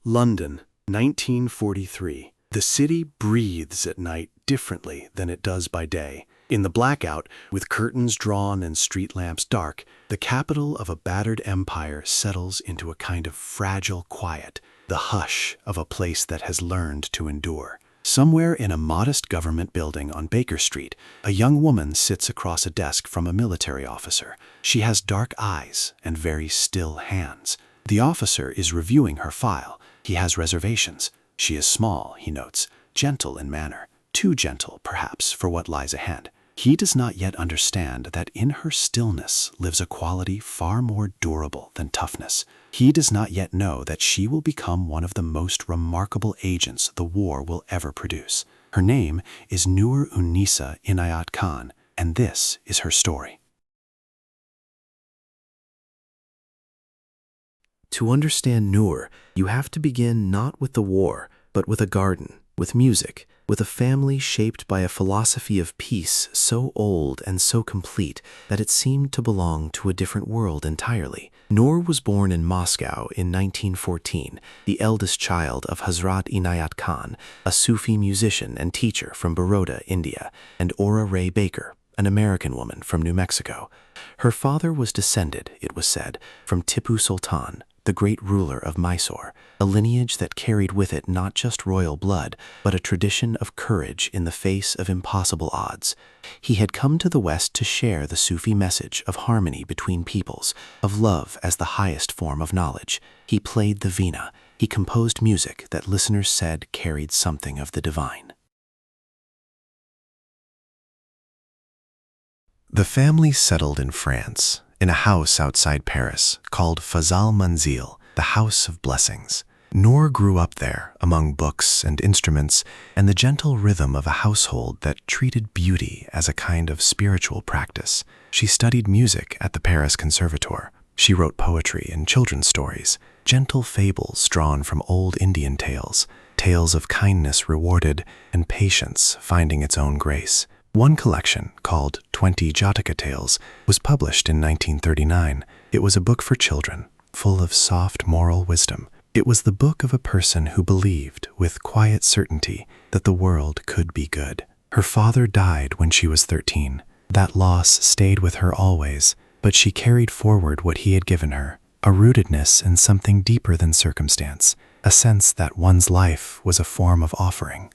London, 1943. The city breathes at night differently than it does by day. In the blackout, with curtains drawn and street lamps dark, the capital of a battered empire settles into a kind of fragile quiet, the hush of a place that has learned to endure. Somewhere in a modest government building on Baker Street, a young woman sits across a desk from a military officer. She has dark eyes and very still hands. The officer is reviewing her file. He has reservations. She is small, he notes, gentle in manner, too gentle, perhaps, for what lies ahead. He does not yet understand that in her stillness lives a quality far more durable than toughness. He does not yet know that she will become one of the most remarkable agents the war will ever produce. Her name is Noor Inayat Khan, and this is her story. To understand Noor, you have to begin not with the war, but with a garden, with music, with a family shaped by a philosophy of peace so old and so complete that it seemed to belong to a different world entirely. Noor was born in Moscow in 1914, the eldest child of Hazrat Inayat Khan, a Sufi musician and teacher from Baroda, India, and Ora Ray Baker, an American woman from New Mexico. Her father was descended, it was said, from Tipu Sultan, the great ruler of Mysore, a lineage that carried with it not just royal blood, but a tradition of courage in the face of impossible odds. He had come to the West to share the Sufi message of harmony between peoples, of love as the highest form of knowledge. He played the veena. He composed music that listeners said carried something of the divine. The family settled in France, in a house outside Paris called Fazal Manzil, the House of Blessings. Noor grew up there among books and instruments and the gentle rhythm of a household that treated beauty as a kind of spiritual practice. She studied music at the Paris Conservatoire. She wrote poetry and children's stories, gentle fables drawn from old Indian tales, tales of kindness rewarded and patience finding its own grace. One collection, called 20 Jataka Tales, was published in 1939. It was a book for children, full of soft moral wisdom. It was the book of a person who believed, with quiet certainty, that the world could be good. Her father died when she was 13. That loss stayed with her always, but she carried forward what he had given her, a rootedness in something deeper than circumstance, a sense that one's life was a form of offering.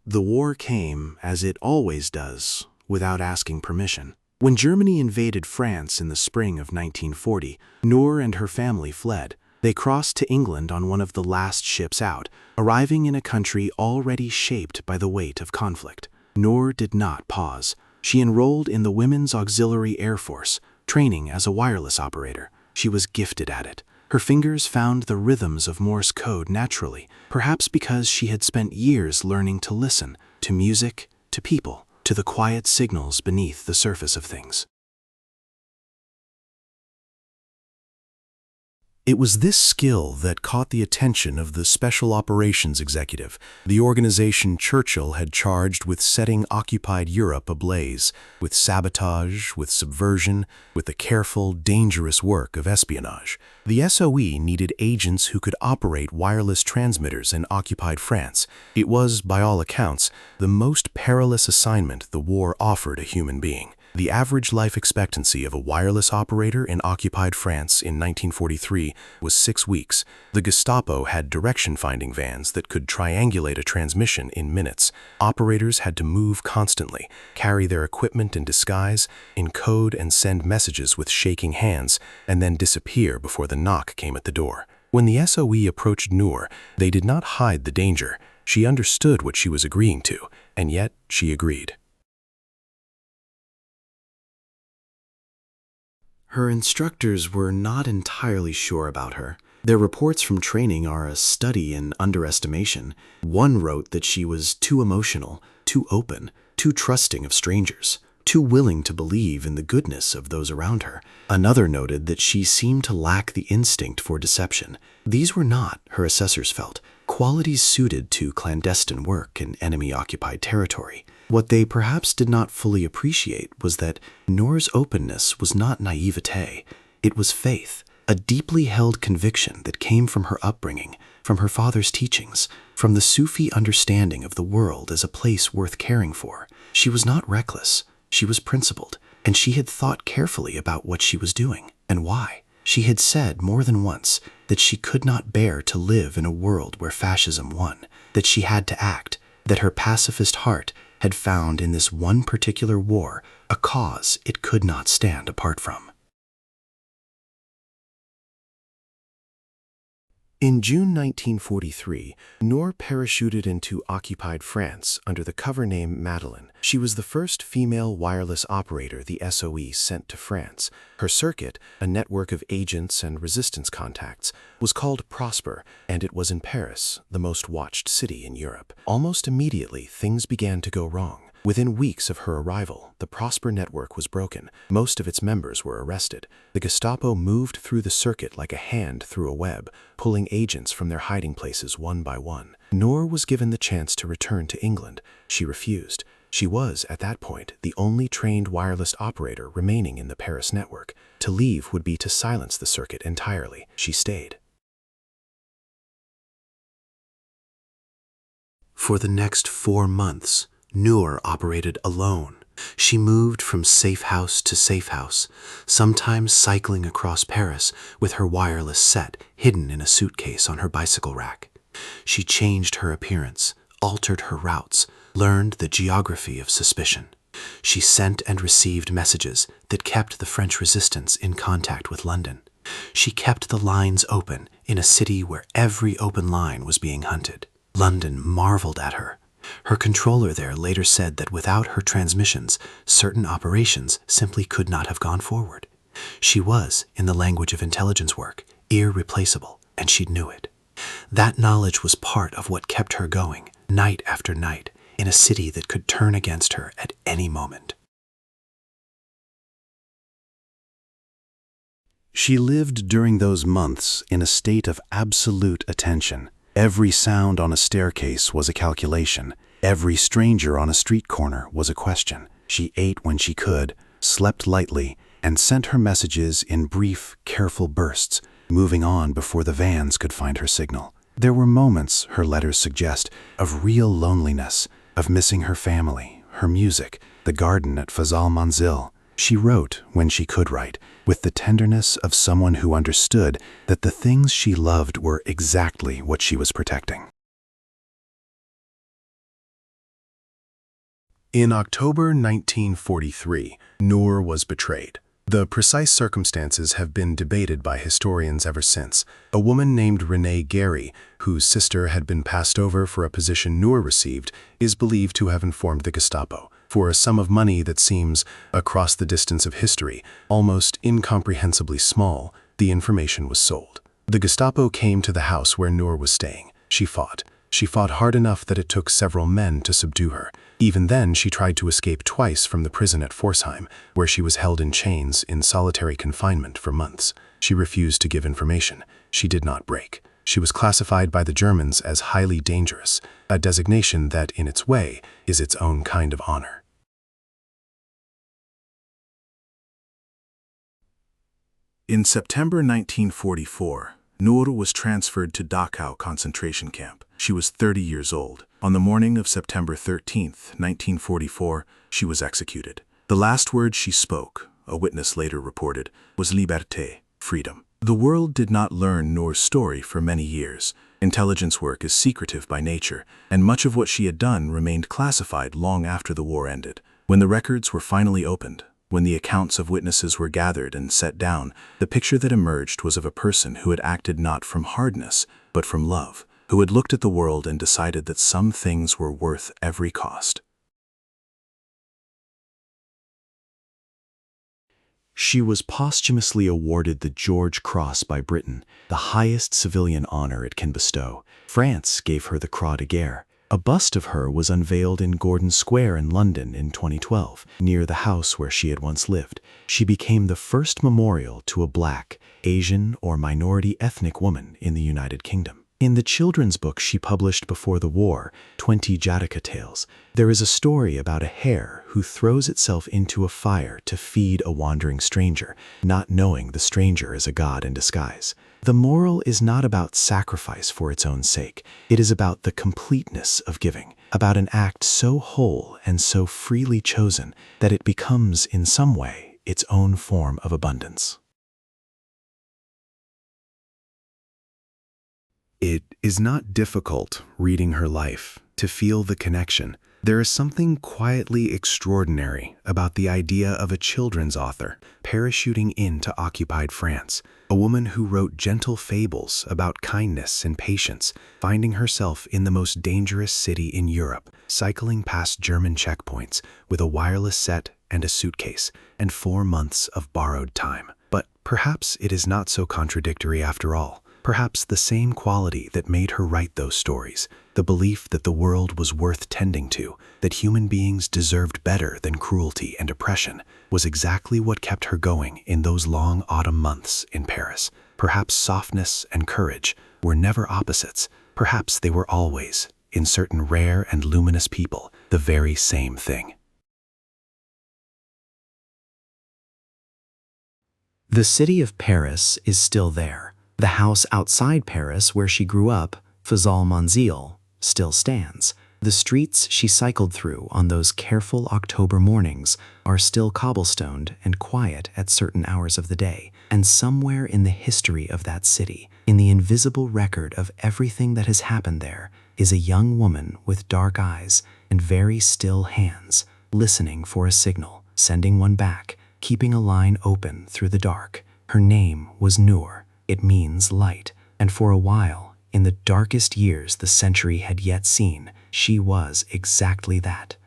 The war came, as it always does, without asking permission. When Germany invaded France in the spring of 1940, Noor and her family fled. They crossed to England on one of the last ships out, arriving in a country already shaped by the weight of conflict. Noor did not pause. She enrolled in the Women's Auxiliary Air Force, training as a wireless operator. She was gifted at it. Her fingers found the rhythms of Morse code naturally, perhaps because she had spent years learning to listen, to music, to people, to the quiet signals beneath the surface of things. It was this skill that caught the attention of the Special Operations Executive, the organization Churchill had charged with setting occupied Europe ablaze, with sabotage, with subversion, with the careful, dangerous work of espionage. The SOE needed agents who could operate wireless transmitters in occupied France. It was, by all accounts, the most perilous assignment the war offered a human being. The average life expectancy of a wireless operator in occupied France in 1943 was 6 weeks. The Gestapo had direction-finding vans that could triangulate a transmission in minutes. Operators had to move constantly, carry their equipment in disguise, encode and send messages with shaking hands, and then disappear before the knock came at the door. When the SOE approached Noor, they did not hide the danger. She understood what she was agreeing to, and yet she agreed. Her instructors were not entirely sure about her. Their reports from training are a study in underestimation. One wrote that she was too emotional, too open, too trusting of strangers, too willing to believe in the goodness of those around her. Another noted that she seemed to lack the instinct for deception. These were not, her assessors felt, qualities suited to clandestine work in enemy-occupied territory. What they perhaps did not fully appreciate was that Noor's openness was not naivete. It was faith, a deeply held conviction that came from her upbringing, from her father's teachings, from the Sufi understanding of the world as a place worth caring for. She was not reckless, she was principled, and she had thought carefully about what she was doing and why. She had said more than once that she could not bear to live in a world where fascism won, that she had to act, that her pacifist heart had found in this one particular war a cause it could not stand apart from. In June 1943, Noor parachuted into occupied France under the cover name Madeleine. She was the first female wireless operator the SOE sent to France. Her circuit, a network of agents and resistance contacts, was called Prosper, and it was in Paris, the most watched city in Europe. Almost immediately, things began to go wrong. Within weeks of her arrival, the Prosper network was broken. Most of its members were arrested. The Gestapo moved through the circuit like a hand through a web, pulling agents from their hiding places one by one. Noor was given the chance to return to England. She refused. She was, at that point, the only trained wireless operator remaining in the Paris network. To leave would be to silence the circuit entirely. She stayed. For the next 4 months, Noor operated alone. She moved from safe house to safe house, sometimes cycling across Paris with her wireless set hidden in a suitcase on her bicycle rack. She changed her appearance, altered her routes, learned the geography of suspicion. She sent and received messages that kept the French resistance in contact with London. She kept the lines open in a city where every open line was being hunted. London marveled at her. Her controller there later said that without her transmissions, certain operations simply could not have gone forward. She was, in the language of intelligence work, irreplaceable, and she knew it. That knowledge was part of what kept her going, night after night, in a city that could turn against her at any moment. She lived during those months in a state of absolute attention. Every sound on a staircase was a calculation. Every stranger on a street corner was a question. She ate when she could, slept lightly, and sent her messages in brief, careful bursts, moving on before the vans could find her signal. There were moments, her letters suggest, of real loneliness, of missing her family, her music, the garden at Fazal Manzil. She wrote when she could write, with the tenderness of someone who understood that the things she loved were exactly what she was protecting. In October 1943, Noor was betrayed. The precise circumstances have been debated by historians ever since. A woman named Renée Gary, whose sister had been passed over for a position Noor received, is believed to have informed the Gestapo. For a sum of money that seems, across the distance of history, almost incomprehensibly small, the information was sold. The Gestapo came to the house where Noor was staying. She fought. She fought hard enough that it took several men to subdue her. Even then, she tried to escape twice from the prison at Forsheim, where she was held in chains in solitary confinement for months. She refused to give information. She did not break. She was classified by the Germans as highly dangerous, a designation that, in its way, is its own kind of honor. In September 1944, Noor was transferred to Dachau concentration camp. She was 30 years old. On the morning of September 13, 1944, she was executed. The last words she spoke, a witness later reported, was Liberté, freedom. The world did not learn Noor's story for many years. Intelligence work is secretive by nature, and much of what she had done remained classified long after the war ended. When the records were finally opened, when the accounts of witnesses were gathered and set down, the picture that emerged was of a person who had acted not from hardness, but from love, who had looked at the world and decided that some things were worth every cost. She was posthumously awarded the George Cross by Britain, the highest civilian honor it can bestow. France gave her the Croix de Guerre. A bust of her was unveiled in Gordon Square in London in 2012, near the house where she had once lived. She became the first memorial to a Black, Asian, or minority ethnic woman in the United Kingdom. In the children's book she published before the war, 20 Jataka Tales, there is a story about a hare who throws itself into a fire to feed a wandering stranger, not knowing the stranger is a god in disguise. The moral is not about sacrifice for its own sake. It is about the completeness of giving, about an act so whole and so freely chosen that it becomes, in some way, its own form of abundance. It is not difficult, reading her life, to feel the connection. There is something quietly extraordinary about the idea of a children's author parachuting into occupied France, a woman who wrote gentle fables about kindness and patience, finding herself in the most dangerous city in Europe, cycling past German checkpoints with a wireless set and a suitcase, and 4 months of borrowed time. But perhaps it is not so contradictory after all. Perhaps the same quality that made her write those stories, the belief that the world was worth tending to, that human beings deserved better than cruelty and oppression, was exactly what kept her going in those long autumn months in Paris. Perhaps softness and courage were never opposites. Perhaps they were always, in certain rare and luminous people, the very same thing. The city of Paris is still there. The house outside Paris where she grew up, Fazal Manzil, still stands. The streets she cycled through on those careful October mornings are still cobblestoned and quiet at certain hours of the day. And somewhere in the history of that city, in the invisible record of everything that has happened there, is a young woman with dark eyes and very still hands, listening for a signal, sending one back, keeping a line open through the dark. Her name was Noor. It means light, and for a while, in the darkest years the century had yet seen, she was exactly that,